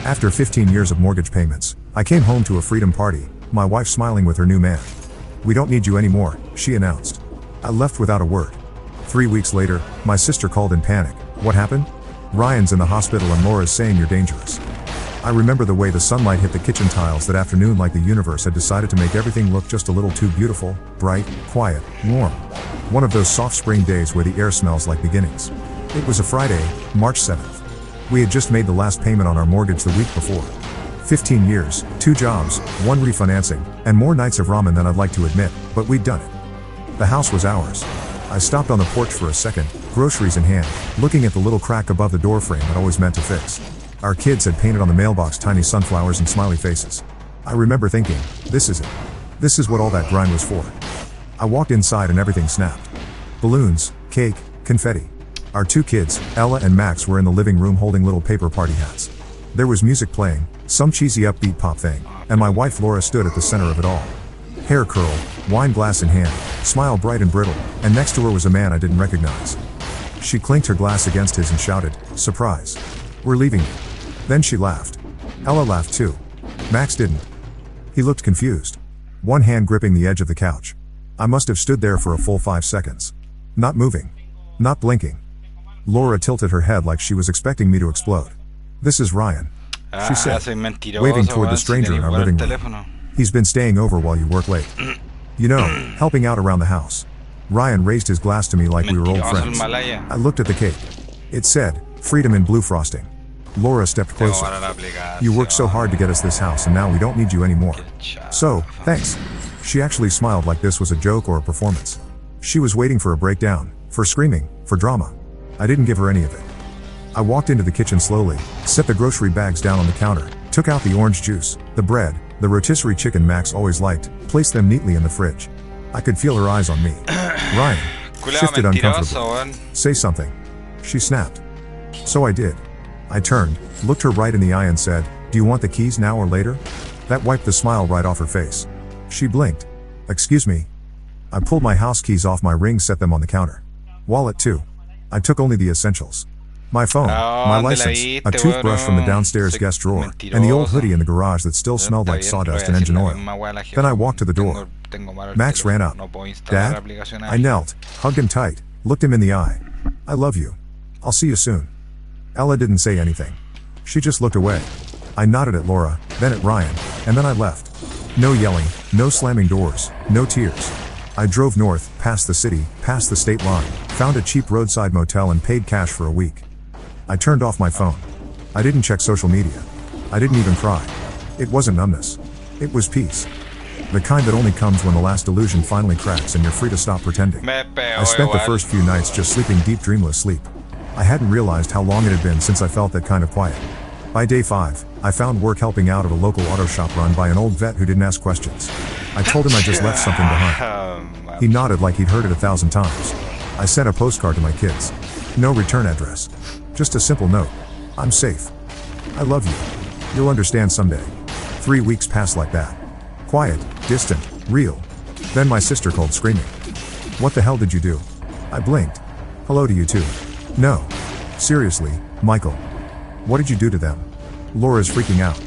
After 15 years of mortgage payments, I came home to a freedom party, my wife smiling with her new man. "We don't need you anymore," she announced. I left without a word. 3 weeks later, my sister called in panic. "What happened?" "Ryan's in the hospital and Laura's saying you're dangerous." I remember the way the sunlight hit the kitchen tiles that afternoon, like the universe had decided to make everything look just a little too beautiful, bright, quiet, warm. One of those soft spring days where the air smells like beginnings. It was a Friday, March 7th. We had just made the last payment on our mortgage the week before. 15 years, 2 jobs, 1 refinancing, and more nights of ramen than I'd like to admit, but we'd done it. The house was ours. I stopped on the porch for a second, groceries in hand, looking at the little crack above the doorframe I'd always meant to fix. Our kids had painted on the mailbox tiny sunflowers and smiley faces. I remember thinking, this is it. This is what all that grind was for. I walked inside and everything snapped. Balloons, cake, confetti. Our 2 kids, Ella and Max, were in the living room holding little paper party hats. There was music playing, some cheesy upbeat pop thing, and my wife Laura stood at the center of it all. Hair curled, wine glass in hand, smile bright and brittle, and next to her was a man I didn't recognize. She clinked her glass against his and shouted, "Surprise. We're leaving you." Then she laughed. Ella laughed too. Max didn't. He looked confused. One hand gripping the edge of the couch. I must have stood there for a full 5 seconds. Not moving. Not blinking. Laura tilted her head like she was expecting me to explode. "This is Ryan," she said, waving toward the stranger in our living room. "He's been staying over while you work late. You know, helping out around the house." Ryan raised his glass to me like we were old friends. I looked at the cake. It said, "Freedom in blue frosting." Laura stepped closer. "You worked so hard to get us this house and now we don't need you anymore. So, thanks." She actually smiled like this was a joke or a performance. She was waiting for a breakdown, for screaming, for drama. I didn't give her any of it. I walked into the kitchen slowly, set the grocery bags down on the counter, took out the orange juice, the bread, the rotisserie chicken Max always liked, placed them neatly in the fridge. I could feel her eyes on me. Ryan shifted uncomfortably. "Say something," she snapped. So I did. I turned, looked her right in the eye and said, "Do you want the keys now or later?" That wiped the smile right off her face. She blinked. "Excuse me." I pulled my house keys off my ring, set them on the counter. Wallet too. I took only the essentials. My phone, my license, a toothbrush from the downstairs guest drawer, and the old hoodie in the garage that still smelled like sawdust and engine oil. Then I walked to the door. Max ran up. "Dad?" I knelt, hugged him tight, looked him in the eye. "I love you. I'll see you soon." Ella didn't say anything. She just looked away. I nodded at Laura, then at Ryan, and then I left. No yelling, no slamming doors, no tears. I drove north, past the city, past the state line, found a cheap roadside motel and paid cash for a week. I turned off my phone. I didn't check social media. I didn't even cry. It wasn't numbness. It was peace. The kind that only comes when the last illusion finally cracks and you're free to stop pretending. I spent the first few nights just sleeping deep dreamless sleep. I hadn't realized how long it had been since I felt that kind of quiet. By day 5, I found work helping out at a local auto shop run by an old vet who didn't ask questions. I told him I just left something behind. He nodded like he'd heard it 1,000 times. I sent a postcard to my kids. No return address. Just a simple note. "I'm safe. I love you. You'll understand someday." 3 weeks passed like that. Quiet, distant, real. Then my sister called screaming. "What the hell did you do?" I blinked. "Hello to you too." "No. Seriously, Michael. What did you do to them?" "Laura's freaking out.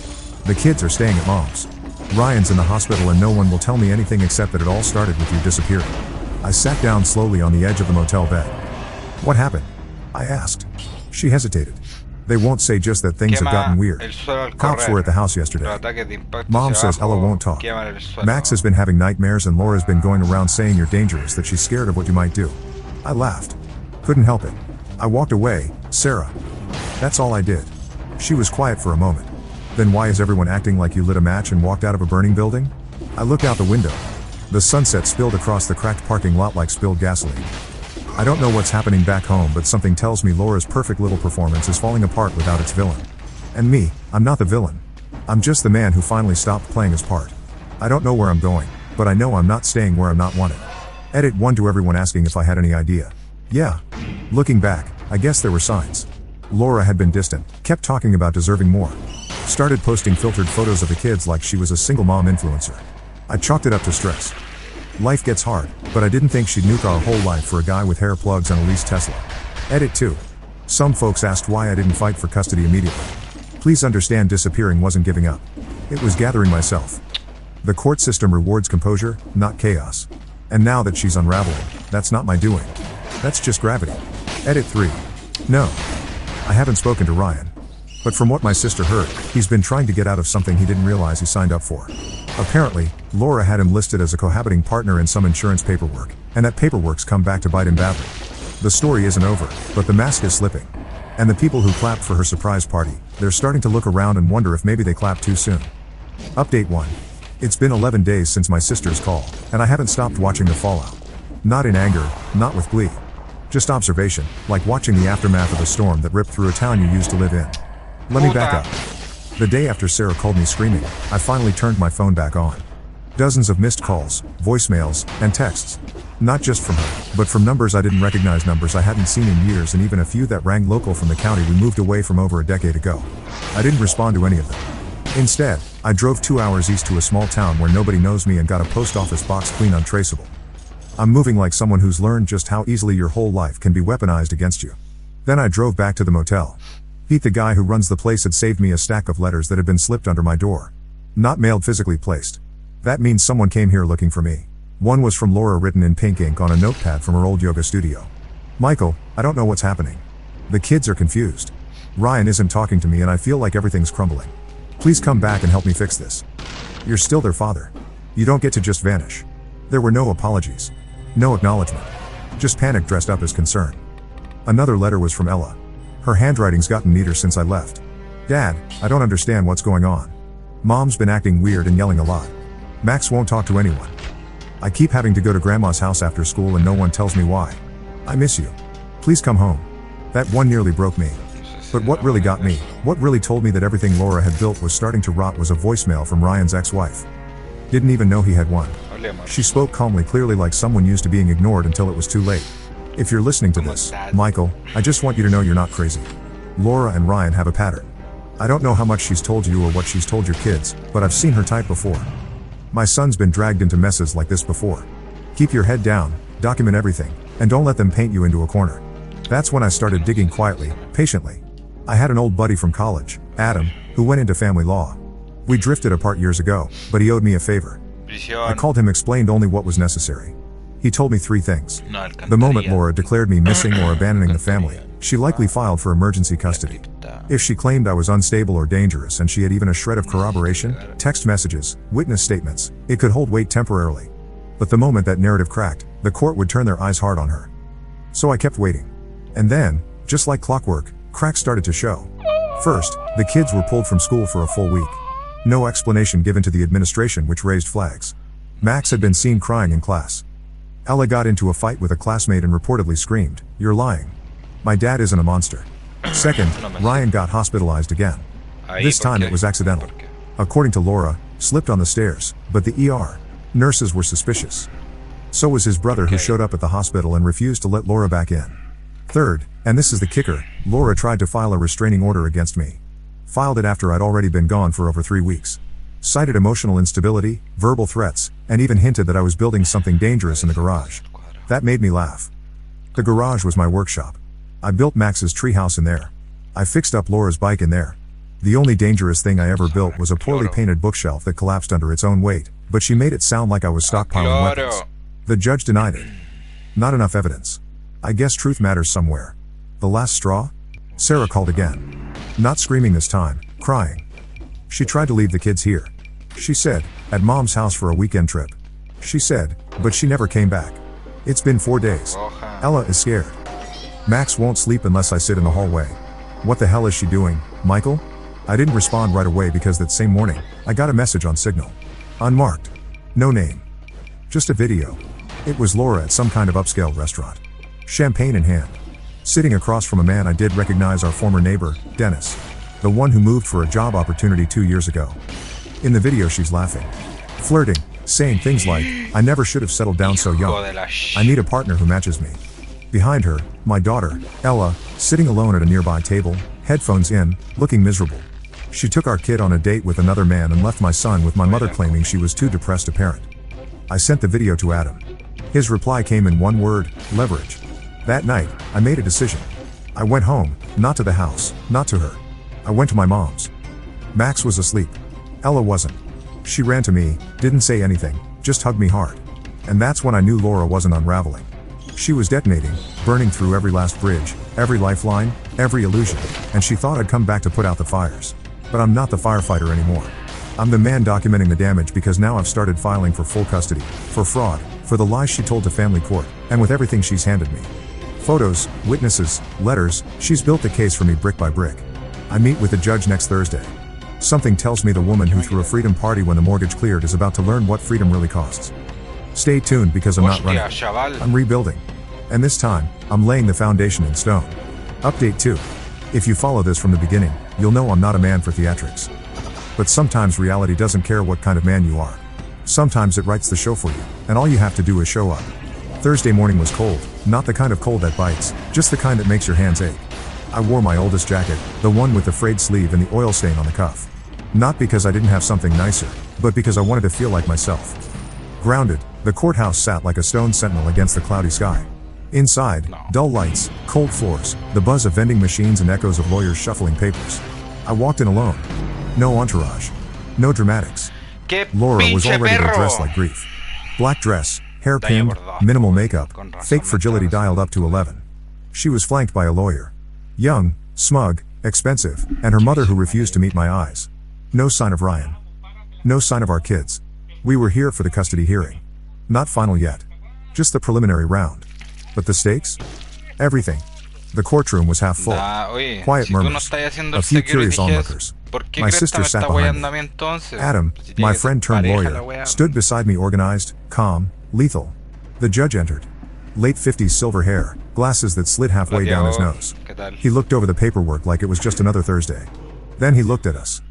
The kids are staying at mom's. Ryan's in the hospital and no one will tell me anything except that it all started with you disappearing." I sat down slowly on the edge of the motel bed. "What happened?" I asked. She hesitated. "They won't say, just that things have gotten weird. Cops were at the house yesterday. Mom says Ella won't talk. Max has been having nightmares and Laura's been going around saying you're dangerous, that she's scared of what you might do." I laughed. Couldn't help it. I walked away. "Sarah." That's all I did. She was quiet for a moment. "Then why is everyone acting like you lit a match and walked out of a burning building?" I looked out the window. The sunset spilled across the cracked parking lot like spilled gasoline. I don't know what's happening back home, but something tells me Laura's perfect little performance is falling apart without its villain. And me, I'm not the villain. I'm just the man who finally stopped playing his part. I don't know where I'm going, but I know I'm not staying where I'm not wanted. Edit 1 to everyone asking if I had any idea. Yeah. Looking back, I guess there were signs. Laura had been distant, kept talking about deserving more. Started posting filtered photos of the kids like she was a single mom influencer. I chalked it up to stress. Life gets hard, but I didn't think she'd nuke our whole life for a guy with hair plugs and a leased Tesla. Edit 2. Some folks asked why I didn't fight for custody immediately. Please understand, disappearing wasn't giving up. It was gathering myself. The court system rewards composure, not chaos. And now that she's unraveling, that's not my doing. That's just gravity. Edit 3. No. I haven't spoken to Ryan. But from what my sister heard, he's been trying to get out of something he didn't realize he signed up for. Apparently, Laura had him listed as a cohabiting partner in some insurance paperwork, and that paperwork's come back to bite him badly. The story isn't over, but the mask is slipping. And the people who clapped for her surprise party, they're starting to look around and wonder if maybe they clapped too soon. Update 1. It's been 11 days since my sister's call, and I haven't stopped watching the fallout. Not in anger, not with glee. Just observation, like watching the aftermath of a storm that ripped through a town you used to live in. Let me back up. The day after Sarah called me screaming, I finally turned my phone back on. Dozens of missed calls, voicemails, and texts. Not just from her, but from numbers I didn't recognize, numbers I hadn't seen in years, and even a few that rang local from the county we moved away from over a decade ago. I didn't respond to any of them. Instead, I drove 2 hours east to a small town where nobody knows me and got a post office box clean untraceable. I'm moving like someone who's learned just how easily your whole life can be weaponized against you. Then I drove back to the motel. Pete, the guy who runs the place, had saved me a stack of letters that had been slipped under my door. Not mailed, physically placed. That means someone came here looking for me. One was from Laura, written in pink ink on a notepad from her old yoga studio. Michael, I don't know what's happening. The kids are confused. Ryan isn't talking to me and I feel like everything's crumbling. Please come back and help me fix this. You're still their father. You don't get to just vanish. There were no apologies. No acknowledgement. Just panic dressed up as concern. Another letter was from Ella. Her handwriting's gotten neater since I left. Dad, I don't understand what's going on. Mom's been acting weird and yelling a lot. Max won't talk to anyone. I keep having to go to Grandma's house after school and no one tells me why. I miss you. Please come home. That one nearly broke me. But what really got me, what really told me that everything Laura had built was starting to rot, was a voicemail from Ryan's ex-wife. Didn't even know he had one. She spoke calmly, clearly like someone used to being ignored until it was too late. If you're listening to this, Michael, I just want you to know you're not crazy. Laura and Ryan have a pattern. I don't know how much she's told you or what she's told your kids, but I've seen her type before. My son's been dragged into messes like this before. Keep your head down, document everything, and don't let them paint you into a corner. That's when I started digging quietly, patiently. I had an old buddy from college, Adam, who went into family law. We drifted apart years ago, but he owed me a favor. I called him, explained only what was necessary. He told me 3 things. The moment Laura declared me missing or abandoning the family, she likely filed for emergency custody. If she claimed I was unstable or dangerous and she had even a shred of corroboration, text messages, witness statements, it could hold weight temporarily. But the moment that narrative cracked, the court would turn their eyes hard on her. So I kept waiting. And then, just like clockwork, cracks started to show. First, the kids were pulled from school for a full week. No explanation given to the administration, which raised flags. Max had been seen crying in class. Ella got into a fight with a classmate and reportedly screamed, "You're lying. My dad isn't a monster." Second, Ryan got hospitalized again. This time it was accidental. According to Laura, slipped on the stairs, but the ER nurses were suspicious. So was his brother, who showed up at the hospital and refused to let Laura back in. Third, and this is the kicker, Laura tried to file a restraining order against me. Filed it after I'd already been gone for over 3 weeks. Cited emotional instability, verbal threats, and even hinted that I was building something dangerous in the garage. That made me laugh. The garage was my workshop. I built Max's treehouse in there. I fixed up Laura's bike in there. The only dangerous thing I ever built was a poorly painted bookshelf that collapsed under its own weight, but she made it sound like I was stockpiling weapons. The judge denied it. Not enough evidence. I guess truth matters somewhere. The last straw? Sarah called again. Not screaming this time, crying. She tried to leave the kids here. She said, at Mom's house for a weekend trip. She said, but she never came back. It's been 4 days. Ella is scared. Max won't sleep unless I sit in the hallway. What the hell is she doing, Michael? I didn't respond right away because that same morning, I got a message on Signal. Unmarked. No name. Just a video. It was Laura at some kind of upscale restaurant. Champagne in hand. Sitting across from a man I did recognize, our former neighbor, Dennis. The one who moved for a job opportunity 2 years ago. In the video she's laughing. Flirting, saying things like, "I never should have settled down so young. I need a partner who matches me." Behind her, my daughter, Ella, sitting alone at a nearby table, headphones in, looking miserable. She took our kid on a date with another man and left my son with my mother, claiming she was too depressed to parent. I sent the video to Adam. His reply came in one word: leverage. That night, I made a decision. I went home, not to the house, not to her. I went to my mom's. Max was asleep. Ella wasn't. She ran to me, didn't say anything, just hugged me hard. And that's when I knew Laura wasn't unraveling. She was detonating, burning through every last bridge, every lifeline, every illusion, and she thought I'd come back to put out the fires. But I'm not the firefighter anymore. I'm the man documenting the damage because now I've started filing for full custody, for fraud, for the lies she told to family court, and with everything she's handed me. Photos, witnesses, letters, she's built the case for me brick by brick. I meet with the judge next Thursday. Something tells me the woman who threw a freedom party when the mortgage cleared is about to learn what freedom really costs. Stay tuned because I'm not running. I'm rebuilding. And this time, I'm laying the foundation in stone. Update 2. If you follow this from the beginning, you'll know I'm not a man for theatrics. But sometimes reality doesn't care what kind of man you are. Sometimes it writes the show for you, and all you have to do is show up. Thursday morning was cold, not the kind of cold that bites, just the kind that makes your hands ache. I wore my oldest jacket, the one with the frayed sleeve and the oil stain on the cuff. Not because I didn't have something nicer, but because I wanted to feel like myself. Grounded, the courthouse sat like a stone sentinel against the cloudy sky. Inside, dull lights, cold floors, the buzz of vending machines and echoes of lawyers shuffling papers. I walked in alone. No entourage. No dramatics. Laura was already dressed like grief. Black dress, hair pinned, minimal makeup, fake fragility dialed up to 11. She was flanked by a lawyer. Young, smug, expensive, and her mother who refused to meet my eyes. No sign of Ryan. No sign of our kids. We were here for the custody hearing. Not final yet. Just the preliminary round. But the stakes? Everything. The courtroom was half full. Quiet murmurs. A few curious onlookers. My sister sat behind me. Adam, my friend turned lawyer, stood beside me, organized, calm, lethal. The judge entered. Late 50s, silver hair, glasses that slid halfway down his nose. He looked over the paperwork like it was just another Thursday. Then he looked at us.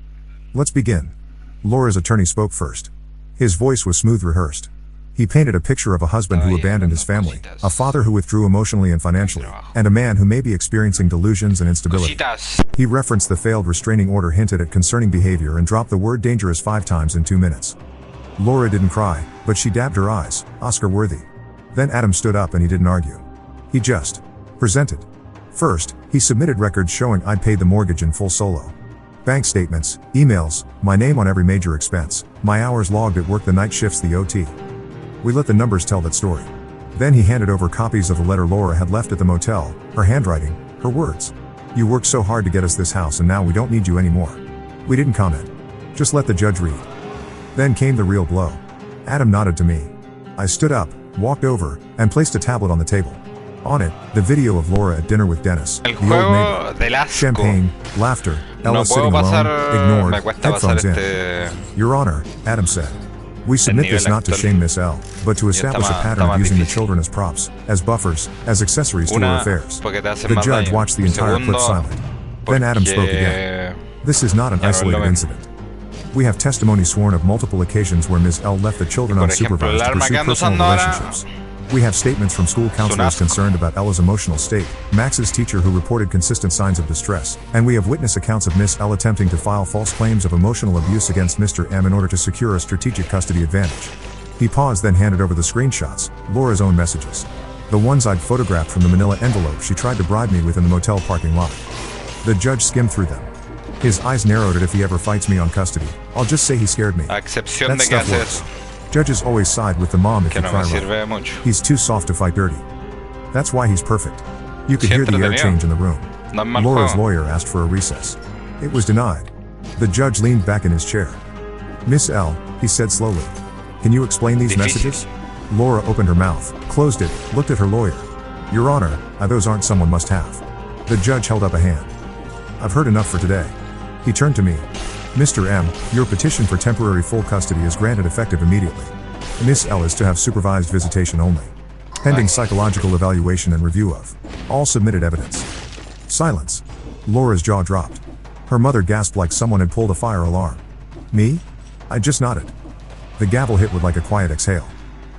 Let's begin. Laura's attorney spoke first. His voice was smooth, rehearsed. He painted a picture of a husband who abandoned his family, a father who withdrew emotionally and financially, and a man who may be experiencing delusions and instability. He referenced the failed restraining order, hinted at concerning behavior, and dropped the word dangerous 5 times in 2 minutes. Laura didn't cry, but she dabbed her eyes, Oscar-worthy. Then Adam stood up and he didn't argue. He just presented. First, he submitted records showing I'd paid the mortgage in full solo. Bank statements, emails, my name on every major expense, my hours logged at work, the night shifts, the OT. We let the numbers tell that story. Then he handed over copies of the letter Laura had left at the motel, her handwriting, her words. You worked so hard to get us this house and now we don't need you anymore. We didn't comment. Just let the judge read. Then came the real blow. Adam nodded to me. I stood up, walked over, and placed a tablet on the table. On it, the video of Laura at dinner with Dennis, the old neighbor. Champagne, laughter, Ella sitting alone, ignored, headphones in. Your Honor, Adam said. We submit this not to shame Miss L, but to establish a pattern of using the children as props, as buffers, as accessories to her affairs. The judge watched the entire clip silent. Then Adam spoke again. This is not an isolated incident. We have testimony sworn of multiple occasions where Ms. L left the children unsupervised to pursue personal relationships. We have statements from school counselors concerned about Ella's emotional state, Max's teacher who reported consistent signs of distress, and we have witness accounts of Miss L attempting to file false claims of emotional abuse against Mr. M in order to secure a strategic custody advantage. He paused, then handed over the screenshots, Laura's own messages. The ones I'd photographed from the manila envelope she tried to bribe me with in the motel parking lot. The judge skimmed through them. His eyes narrowed at if he ever fights me on custody. I'll just say he scared me. That stuff works. Judges always side with the mom if you try right. He's too soft to fight dirty. That's why he's perfect. You could hear the air change in the room. Laura's lawyer asked for a recess. It was denied. The judge leaned back in his chair. Miss L, he said slowly. Can you explain these messages? Laura opened her mouth, closed it, looked at her lawyer. Your Honor, those aren't someone must have. The judge held up a hand. I've heard enough for today. He turned to me. Mr. M, your petition for temporary full custody is granted effective immediately. Miss L is to have supervised visitation only. Pending psychological evaluation and review of all submitted evidence. Silence. Laura's jaw dropped. Her mother gasped like someone had pulled a fire alarm. Me? I just nodded. The gavel hit with like a quiet exhale.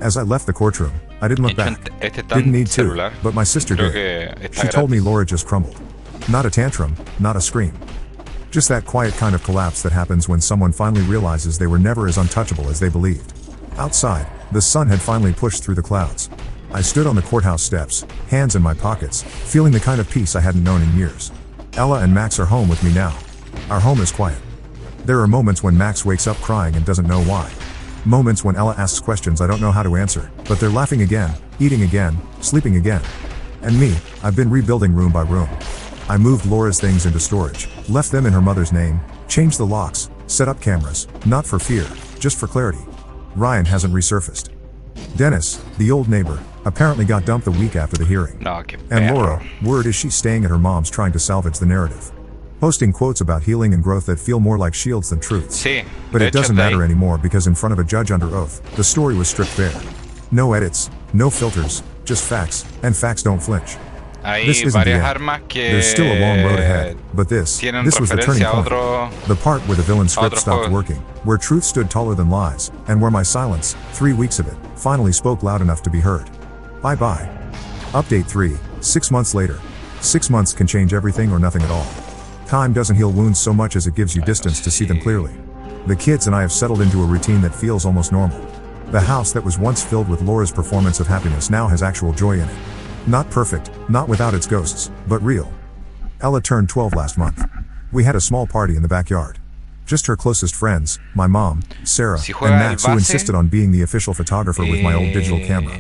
As I left the courtroom, I didn't look back. Didn't need to, but my sister did. She told me Laura just crumbled. Not a tantrum, not a scream. Just that quiet kind of collapse that happens when someone finally realizes they were never as untouchable as they believed. Outside, the sun had finally pushed through the clouds. I stood on the courthouse steps, hands in my pockets, feeling the kind of peace I hadn't known in years. Ella and Max are home with me now. Our home is quiet. There are moments when Max wakes up crying and doesn't know why. Moments when Ella asks questions I don't know how to answer, but they're laughing again, eating again, sleeping again. And me, I've been rebuilding room by room. I moved Laura's things into storage, left them in her mother's name, changed the locks, set up cameras, not for fear, just for clarity. Ryan hasn't resurfaced. Dennis, the old neighbor, apparently got dumped the week after the hearing. No, qué And perro. Laura, word is she's staying at her mom's trying to salvage the narrative. Posting quotes about healing and growth that feel more like shields than truths. Sí, But de it hecho, doesn't de ahí. matter anymore because in front of a judge under oath, the story was stripped bare. No edits, no filters, just facts, and facts don't flinch. Hay This isn't the varias end. armas que There's still a long road ahead, but this tienen was the turning referencia a point. otro. The part where the villain script otro stopped juego. working, where truth stood taller than lies, and where my silence, 3 weeks of it, finally spoke loud enough to be heard. Bye bye. Update 3, 6 months later. 6 months can change everything or nothing at all. Time doesn't heal wounds so much as it gives you distance to see them clearly. The kids and I have settled into a routine that feels almost normal. The house that was once filled with Laura's performance of happiness now has actual joy in it. Not perfect, not without its ghosts, but real. Ella turned 12 last month. We had a small party in the backyard. Just her closest friends, my mom, Sarah, Si and juega el Max, who base, insisted on being the official photographer with my old digital camera.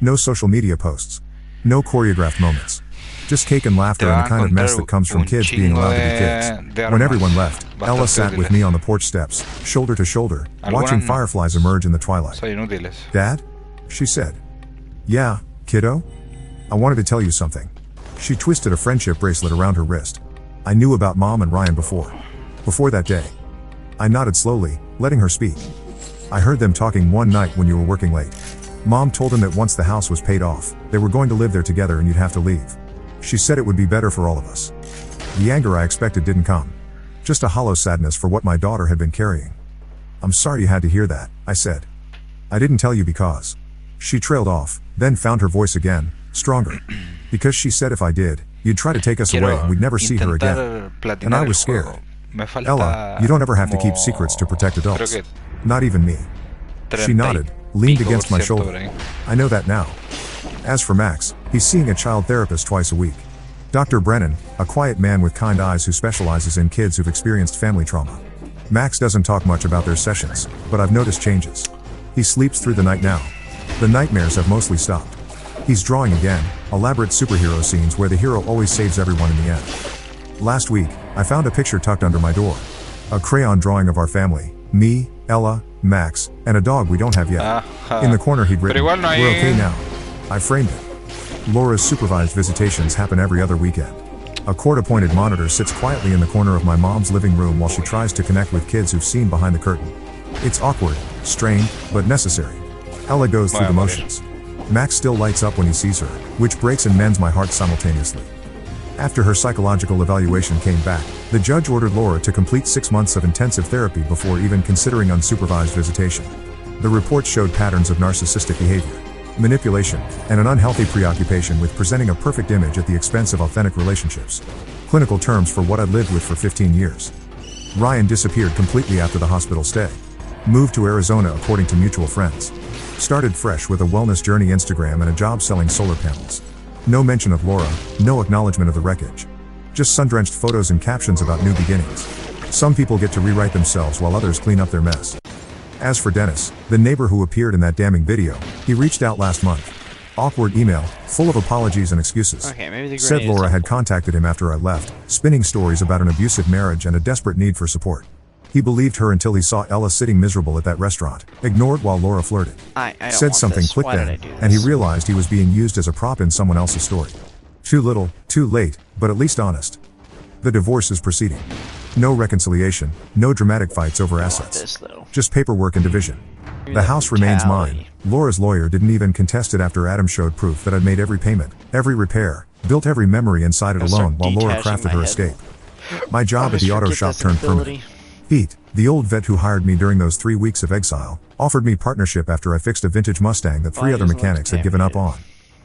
No social media posts. No choreographed moments. Just cake and laughter Te and va the a kind of mess encontrar that comes from un kids being chingo allowed to be de kids. armas When everyone left, Ella bastante sat with útiles. me on the porch steps, shoulder to shoulder, watching Algunas no. fireflies emerge in the twilight. Son inútiles. Dad? She said. Yeah, kiddo? I wanted to tell you something. She twisted a friendship bracelet around her wrist. I knew about Mom and Ryan before. Before that day. I nodded slowly, letting her speak. I heard them talking one night when you were working late. Mom told him that once the house was paid off, they were going to live there together and you'd have to leave. She said it would be better for all of us. The anger I expected didn't come. Just a hollow sadness for what my daughter had been carrying. I'm sorry you had to hear that, I said. I didn't tell you because. She trailed off, then found her voice again, stronger. Because she said if I did, you'd try to take us away and we'd never see her again. Intentar And I platinar was el scared. juego. Me falta Ella, you don't ever have to keep como- secrets to protect adults. creo Not even me. que She nodded, leaned against my 30% por shoulder. ahí. I know that now. As for Max, he's seeing a child therapist twice a week. Dr. Brennan, a quiet man with kind eyes who specializes in kids who've experienced family trauma. Max doesn't talk much about their sessions, but I've noticed changes. He sleeps through the night now. The nightmares have mostly stopped. He's drawing again, elaborate superhero scenes where the hero always saves everyone in the end. Last week, I found a picture tucked under my door. A crayon drawing of our family, me, Ella, Max, and a dog we don't have yet. Ajá. In the corner he'd written, Pero igual no hay- "We're okay now." I framed it. Laura's supervised visitations happen every other weekend. A court-appointed monitor sits quietly in the corner of my mom's living room while she tries to connect with kids who've seen behind the curtain. It's awkward, strained, but necessary. Ella goes through the motions. Max still lights up when he sees her, which breaks and mends my heart simultaneously. After her psychological evaluation came back, the judge ordered Laura to complete 6 months of intensive therapy before even considering unsupervised visitation. The report showed patterns of narcissistic behavior, manipulation, and an unhealthy preoccupation with presenting a perfect image at the expense of authentic relationships. Clinical terms for what I'd lived with for 15 years. Ryan disappeared completely after the hospital stay. Moved to Arizona according to mutual friends. Started fresh with a wellness journey Instagram and a job selling solar panels. No mention of Laura, no acknowledgement of the wreckage. Just sun-drenched photos and captions about new beginnings. Some people get to rewrite themselves while others clean up their mess. As for Dennis, the neighbor who appeared in that damning video, he reached out last month. Awkward email, full of apologies and excuses. Okay, maybe the Said grenade is Laura had helpful. contacted him after I left, spinning stories about an abusive marriage and a desperate need for support. He believed her until he saw Ella sitting miserable at that restaurant, ignored while Laura flirted. I don't Said want something this. clicked Why did then, I do and he this? realized he was being used as a prop in someone else's story. Too little, too late, but at least honest. The divorce is proceeding. No reconciliation, no dramatic fights over assets. This though. Just paperwork and division. Maybe The that house remains mine. brutality. Laura's lawyer didn't even contest it after Adam showed proof that I'd made every payment, every repair, built every memory inside it I'll start alone while Laura detaching crafted my her head. escape. My job at Always the auto forget shop this turned ability. permanent. Pete, the old vet who hired me during those 3 weeks of exile, offered me partnership after I fixed a vintage Mustang that 3 he other doesn't like mechanics to had given up pay me. on.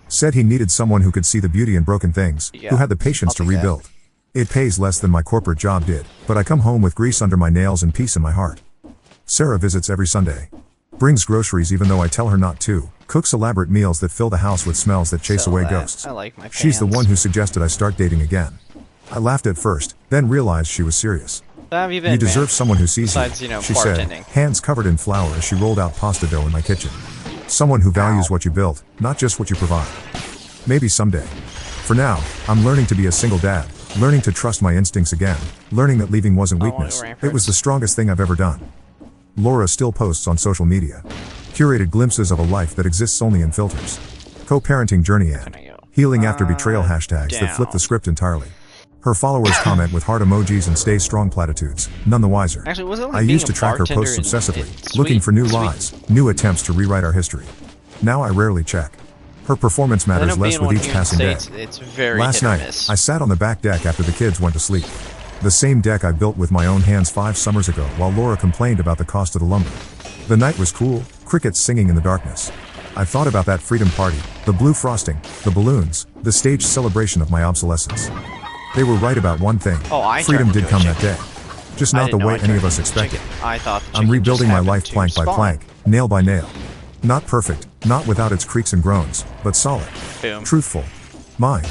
Said he needed someone who could see the beauty in broken things, who Yeah, had the patience to I'll take that. rebuild. It pays less than my corporate job did, but I come home with grease under my nails and peace in my heart. Sarah visits every Sunday. Brings groceries even though I tell her not to, cooks elaborate meals that fill the house with smells that chase Sell away that. ghosts. I like my She's the pants. one who suggested I start dating again. I laughed at first, then realized she was serious. have you been, You deserve man? someone who sees Besides, you, you know, she said, bartending. hands covered in flour as she rolled out pasta dough in my kitchen. Someone who values what you built, not just what you provide. Maybe someday. For now, I'm learning to be a single dad, learning to trust my instincts again, learning that leaving wasn't weakness, it was the strongest thing I've ever done. Laura still posts on social media. Curated glimpses of a life that exists only in filters. Co-parenting journey and healing after betrayal hashtags that flip the script entirely. Her followers comment with heart emojis and stay strong platitudes, none the wiser. Actually, was it like I being used a to track her bartender posts in obsessively, looking for new lies, new attempts to rewrite our history. Now I rarely check. Her performance matters less with each passing day. It's very Last hit or night, miss. I sat on the back deck after the kids went to sleep. The same deck I built with my own hands 5 summers ago while Laura complained about the cost of the lumber. The night was cool, crickets singing in the darkness. I thought about that freedom party, the blue frosting, the balloons, the staged celebration of my obsolescence. They were right about one thing. Freedom did come that day. Just not the way any of us expected. I thought I'm rebuilding my life plank by plank, nail by nail. Not perfect, not without its creaks and groans, but solid. Boom. Truthful. Mine.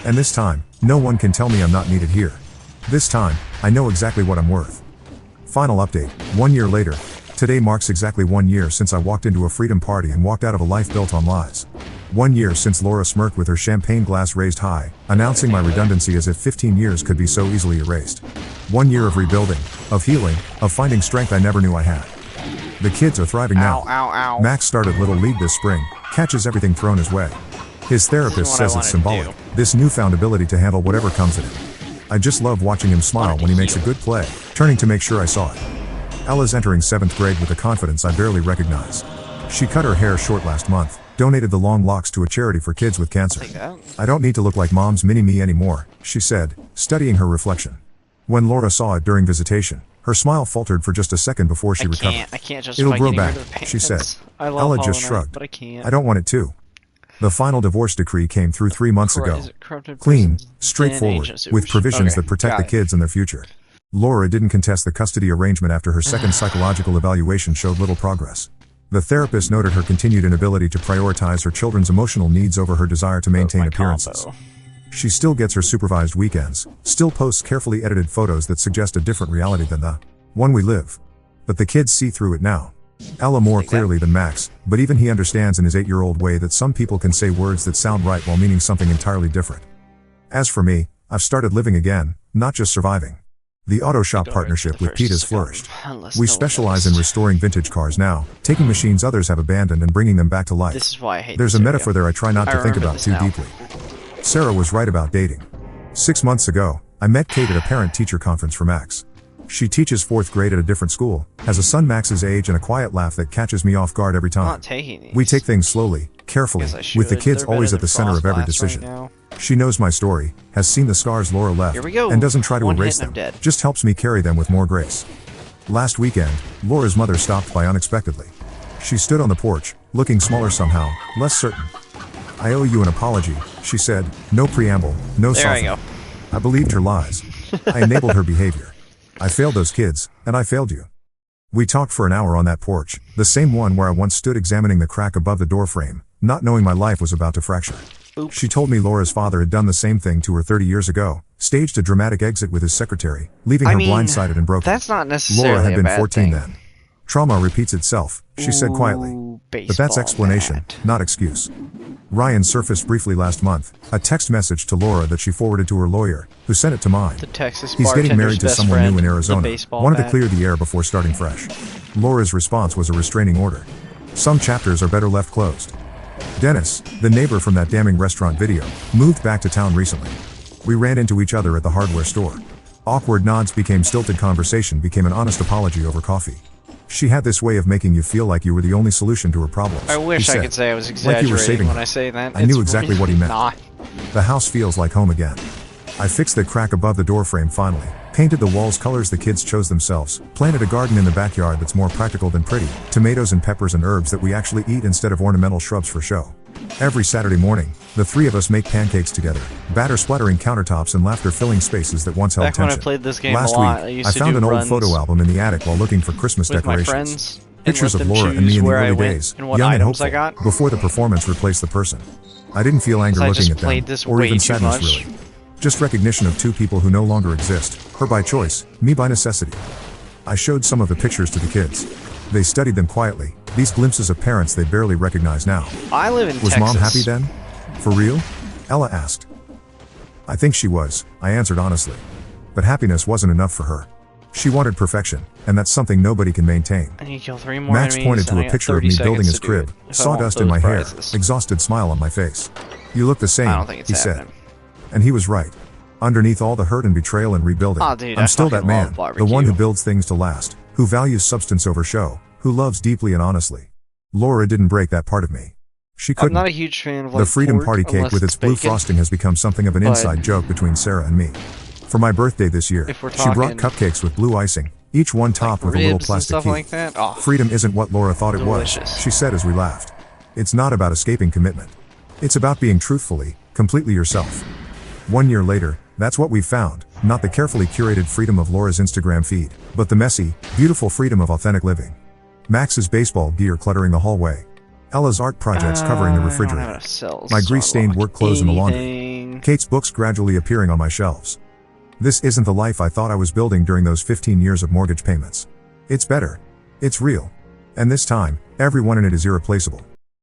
And this time, no one can tell me I'm not needed here. This time, I know exactly what I'm worth. Final update, 1 year later. Today marks exactly 1 year since I walked into a freedom party and walked out of a life built on lies. 1 year since Laura smirked with her champagne glass raised high, announcing my redundancy as if 15 years could be so easily erased. 1 year of rebuilding, of healing, of finding strength I never knew I had. The kids are thriving now. Ow. Max started Little League this spring, catches everything thrown his way. His therapist says it's symbolic, this newfound ability to handle whatever comes at him. I just love watching him smile when he makes a good play, turning to make sure I saw it. Ella's entering 7th grade with a confidence I barely recognize. She cut her hair short last month, donated the long locks to a charity for kids with cancer. I don't need to look like mom's mini-me anymore, she said, studying her reflection. When Laura saw it during visitation, her smile faltered for just a second before she recovered. I can't just It'll grow back, she said. Ella just shrugged. But I can't. I don't want it to. The final divorce decree came through 3 months ago. Clean, straightforward, with provisions that protect the kids and their future. Laura didn't contest the custody arrangement after her second psychological evaluation showed little progress. The therapist noted her continued inability to prioritize her children's emotional needs over her desire to maintain appearances. She still gets her supervised weekends, still posts carefully edited photos that suggest a different reality than the one we live. But the kids see through it now. Ella more clearly than Max, but even he understands in his 8-year-old way that some people can say words that sound right while meaning something entirely different. As for me, I've started living again, not just surviving. The auto shop partnership with Pete has flourished. We specialize in restoring vintage cars now, taking machines others have abandoned and bringing them back to life. This is why I hate There's a metaphor there I try not to think about too now. deeply. Sarah was right about dating. 6 months ago, I met Kate at a parent-teacher conference for Max. She teaches 4th grade at a different school, has a son Max's age and a quiet laugh that catches me off guard every I'm time. not taking these. We take things slowly, carefully, with the kids always at the center of every decision. She knows my story, has seen the scars Laura left, Here we go. and doesn't try to One erase hit and them, I'm dead. just helps me carry them with more grace. Last weekend, Laura's mother stopped by unexpectedly. She stood on the porch, looking smaller somehow, less certain. I owe you an apology, she said, no preamble, no softening. There I go. I believed her lies. I enabled her behavior. I failed those kids, and I failed you. We talked for an hour on that porch, the same one where I once stood examining the crack above the door frame, not knowing my life was about to fracture. Oops. She told me Laura's father had done the same thing to her 30 years ago, staged a dramatic exit with his secretary, leaving her blindsided and broken. That's not necessarily Laura had been a bad 14 thing. then. Trauma repeats itself, she said quietly. Ooh, But that's explanation, bat. not excuse. Ryan surfaced briefly last month, a text message to Laura that she forwarded to her lawyer, who sent it to mine. The Texas He's getting married to best someone friend, new in the Arizona, baseball wanted to bat. clear the air before starting fresh. Laura's response was a restraining order. Some chapters are better left closed. Dennis, the neighbor from that damning restaurant video, moved back to town recently. We ran into each other at the hardware store. Awkward nods became stilted conversation became an honest apology over coffee. She had this way of making you feel like you were the only solution to her problems. I wish he I said, could say I was like you were saving exaggerating when her. I say that. I knew It's exactly what he meant. not. The house feels like home again. I fixed the crack above the doorframe finally, painted the walls colors the kids chose themselves, planted a garden in the backyard that's more practical than pretty, tomatoes and peppers and herbs that we actually eat instead of ornamental shrubs for show. Every Saturday morning, the 3 of us make pancakes together, batter splattering countertops and laughter filling spaces that once held Back when I tension. played this game Last a lot, I week, used I to found do an old runs photo album in the attic while looking for Christmas with my decorations. friends. Pictures and of let them Laura and me choose in the where I early went days, and what young and items hopeful, I got. before the performance replaced the person. I didn't feel anger I looking just at them, played this or way even too sadness much. really. Just recognition of two people who no longer exist, her by choice, me by necessity. I showed some of the pictures to the kids. They studied them quietly, these glimpses of parents they barely recognize now. I live in Was Texas. Mom happy then? For real? Ella asked. I think she was, I answered honestly. But happiness wasn't enough for her. She wanted perfection, and that's something nobody can maintain. I need to kill 3 more Max enemies, pointed and to I a got picture of 30 me building seconds his to do it crib, if I want sawdust in those my hair, prizes. exhausted smile on my face. You look the same, I don't think it's he said. happening. And he was right. Underneath all the hurt and betrayal and rebuilding, Aw, dude, I'm I still that fucking man, love the one barbecue. who builds things to last, who values substance over show, who loves deeply and honestly. Laura didn't break that part of me. She I'm couldn't. not a huge fan of The like Freedom pork, Party cake unless with its it's blue bacon. frosting has become something of an But inside joke between Sarah and me. For my birthday this year, if we're she brought talking, cupcakes with blue icing, each one topped with a little ribs and plastic stuff key. like that. Oh, Freedom isn't what Laura thought it was, delicious. she said as we laughed. It's not about escaping commitment. It's about being truthfully, completely yourself. 1 year later, that's what we've found, not the carefully curated freedom of Laura's Instagram feed, but the messy, beautiful freedom of authentic living. Max's baseball gear cluttering the hallway. Ella's art projects covering the I don't refrigerator. have cells, My so I grease-stained unlock work clothes in the laundry. anything. Kate's books gradually appearing on my shelves. This isn't the life I thought I was building during those 15 years of mortgage payments. It's better. It's real. And this time, everyone in it is irreplaceable.